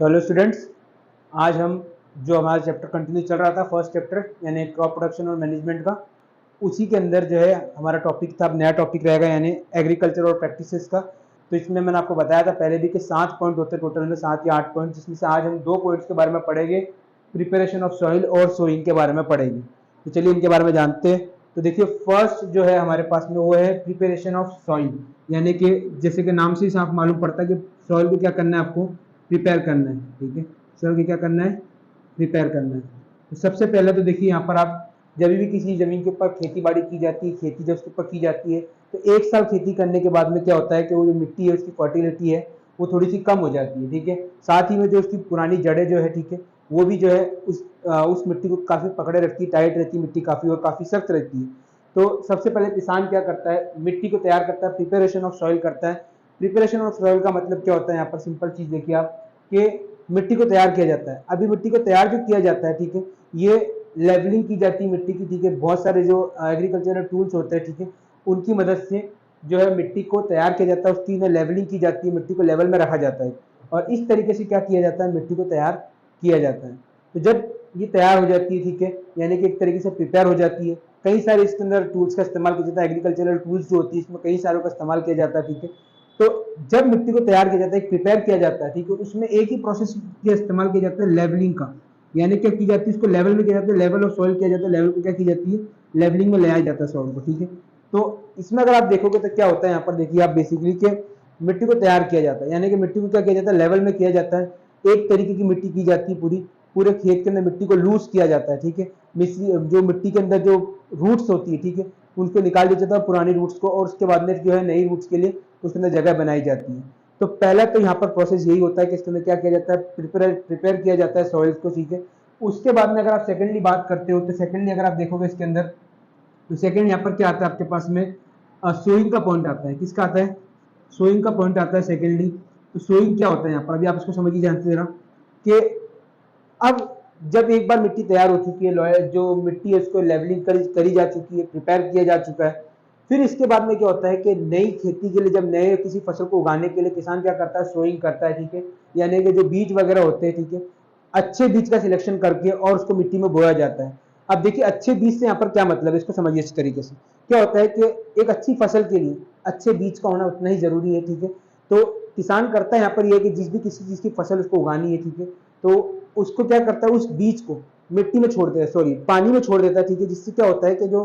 तो hello students, आज हम जो हमारा चैप्टर कंटिन्यू चल रहा था फर्स्ट चैप्टर यानी क्रॉप प्रोडक्शन और मैनेजमेंट का, उसी के अंदर जो है हमारा टॉपिक था, अब नया टॉपिक रहेगा यानी एग्रीकल्चर और प्रैक्टिसेस का। तो इसमें मैंने आपको बताया था पहले भी कि 7 पॉइंट होते हैं टोटल में, 7 या 8 पॉइंट, जिसमें से आज हम 2 पॉइंट्स के बारे में पढ़ेंगे, प्रिपरेशन ऑफ सॉइल और सोइंग के बारे में पढ़ेंगे। तो चलिए इनके बारे में जानते हैं। तो देखिए फर्स्ट जो है हमारे पास में वो है प्रिपरेशन ऑफ सॉइल, यानी कि जैसे कि नाम से ही साफ मालूम पड़ता है कि सॉइल को क्या करना है, आपको प्रिपेयर करना है। ठीक है, सॉइल को क्या करना है, प्रिपेयर करना है। तो सबसे पहले तो देखिए यहाँ पर आप जब भी किसी जमीन के ऊपर खेती बाड़ी की जाती है, खेती जब उसके ऊपर की जाती है, तो 1 साल खेती करने के बाद में क्या होता है कि वो जो मिट्टी है उसकी फर्टिलिटी है वो थोड़ी सी कम हो जाती है। ठीक है, साथ ही में जो उसकी पुरानी जड़ें जो है, ठीक है, वो भी जो है उस मिट्टी को काफी पकड़े रखती है, टाइट रहती है मिट्टी काफी, और काफी सख्त रहती है। तो सबसे पहले किसान क्या करता है, मिट्टी को तैयार करता है, प्रिपरेशन ऑफ सॉइल करता है। प्रिपरेशन ऑफ सॉइल का मतलब क्या होता है, यहाँ पर सिंपल चीज देखिए आप कि मिट्टी को तैयार किया जाता है। अभी मिट्टी को तैयार जो किया जाता है, ठीक है, ये लेवलिंग की जाती है मिट्टी की। ठीक है, बहुत सारे जो एग्रीकल्चरल टूल्स होते हैं, ठीक है, उनकी मदद से जो है मिट्टी को तैयार किया जाता है, उसकी लेवलिंग की जाती है, मिट्टी को लेवल में रखा जाता है, और इस तरीके से क्या किया जाता है, मिट्टी को तैयार किया जाता है। तो जब ये तैयार हो जाती है, ठीक है, यानी कि एक तरीके से प्रिपेयर हो जाती है, कई सारे इसके अंदर टूल्स का इस्तेमाल किया जाता है, एग्रीकल्चरल टूल्स जो होती है इसमें कई सारों का इस्तेमाल किया जाता है। ठीक है, तो जब मिट्टी को तैयार किया जाता है, प्रिपेयर किया जाता है, ठीक है, उसमें एक ही प्रोसेस का इस्तेमाल किया जाता है, लेवलिंग का। यानी क्या की जाती है, उसको लेवल में किया जाता है, लेवल ऑफ सॉइल किया जाता है, लेवल को क्या की जाती है, लेवलिंग में ले आया जाता है सॉइल को। ठीक है, तो इसमें अगर आप देखोगे तो क्या होता है, यहाँ पर देखिए आप बेसिकली के मिट्टी को तैयार किया जाता है, यानी कि मिट्टी को क्या किया जाता है, लेवल में किया जाता है। एक तरीके की मिट्टी की जाती है, पूरे खेत के अंदर मिट्टी को लूज किया जाता है। ठीक है, जो मिट्टी के अंदर जो रूट्स होती है, ठीक है, उनको निकाल दिया जाता है, पुरानी रूट्स को, और उसके बाद में जो है नई रूट्स के लिए उसके अंदर जगह बनाई जाती है। तो पहला तो यहाँ पर प्रोसेस यही होता है कि इसके अंदर क्या किया जाता है, प्रिपेयर किया जाता है सॉइल्स को। ठीक है, उसके बाद में अगर आप सेकेंडली बात करते हो तो सेकेंडली अगर आप देखोगे इसके अंदर, तो सेकेंड यहाँ पर क्या आता है आपके पास में, सोइंग का पॉइंट आता है। किसका आता है, सोइंग का पॉइंट आता है सेकेंडली। तो सोइंग क्या होता है यहाँ पर, अभी आप इसको समझिए ध्यान से जरा, कि अब जब एक बार मिट्टी तैयार हो चुकी है, लॉयर जो मिट्टी है उसको लेवलिंग करी जा चुकी है, प्रिपेयर किया जा चुका है, फिर इसके बाद में क्या होता है कि नई खेती के लिए, जब नए किसी फसल को उगाने के लिए किसान क्या करता है, सोइंग करता है। ठीक है, यानी कि जो बीज वगैरह होते हैं, ठीक है, अच्छे बीज का सिलेक्शन करके और उसको मिट्टी में बोया जाता है। अब देखिए अच्छे बीज से यहाँ पर क्या मतलब है, इसको समझिए इस तरीके से। क्या होता है कि एक अच्छी फसल के लिए अच्छे बीज का होना उतना ही जरूरी है। ठीक है, तो किसान करता है यहाँ पर यह कि जिस भी किसी चीज की फसल उसको उगानी है, ठीक है, तो उसको क्या करता है, उस बीज को मिट्टी में छोड़ देता है, सॉरी पानी में छोड़ देता है। ठीक है, जिससे क्या होता है कि जो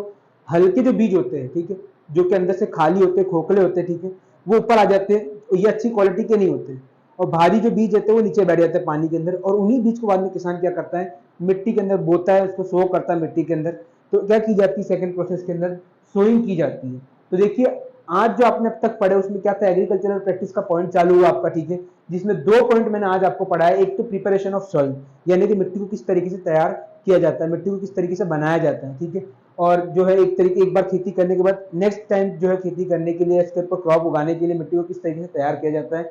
हल्के जो बीज होते हैं, ठीक है, जो कि अंदर से खाली होते हैं, खोखले होते हैं, ठीक है, वो ऊपर आ जाते हैं, ये अच्छी क्वालिटी के नहीं होते, और भारी जो बीज होते हैं वो नीचे बैठ जाते हैं पानी के अंदर, और उन्हीं बीज को बाद में किसान क्या करता है, मिट्टी के अंदर बोता है, उसको सो करता है मिट्टी के अंदर। तो क्या की जाती है, सेकंड प्रोसेस के अंदर सोइंग की जाती है। तो देखिए आज जो आपने अब तक पढ़े उसमें क्या था, एग्रीकल्चरल प्रैक्टिस का पॉइंट चालू हुआ आपका। ठीक है, जिसमें 2 पॉइंट मैंने आज आपको पढ़ा है। एक तो प्रिपरेशन ऑफ सॉइल, यानी कि मिट्टी को किस तरीके से तैयार किया जाता है, मिट्टी को किस तरीके से बनाया जाता है। ठीक है, और जो है एक बार खेती करने के बाद नेक्स्ट टाइम जो है खेती करने के लिए, इसके ऊपर क्रॉप उगाने के लिए मिट्टी को किस तरीके से तैयार किया जाता है।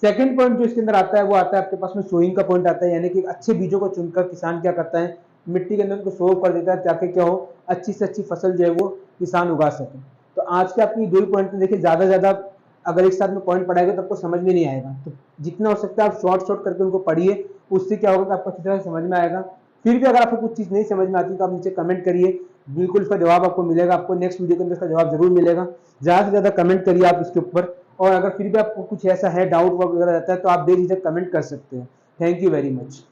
सेकंड पॉइंट जो इसके अंदर आता है वो आता है आपके पास में सोइंग का पॉइंट आता है, यानी कि अच्छे बीजों को चुनकर किसान क्या करता है, मिट्टी के अंदर उनको सोव कर देता है, ताकि क्या हो, अच्छी से अच्छी फसल जो है वो किसान उगा सके। तो आज के अपनी 2 ही पॉइंट में देखिए, ज्यादा अगर एक साथ में पॉइंट पढ़ाएगा तो आपको समझ में नहीं आएगा। तो जितना हो सकता है आप शॉर्ट करके उनको पढ़िए, उससे क्या होगा कि आपको अच्छी तरह से समझ में आएगा। फिर भी अगर आपको कुछ चीज नहीं समझ में आती तो आप नीचे कमेंट करिए, बिल्कुल उसका जवाब आपको मिलेगा, आपको नेक्स्ट वीडियो के अंदर इसका जवाब जरूर मिलेगा। ज्यादा से ज्यादा कमेंट करिए आप इसके ऊपर, और अगर फिर भी आपको कुछ ऐसा है, डाउट वगैरह रहता है, तो आप बेझिझक कमेंट कर सकते हैं। Thank you very much.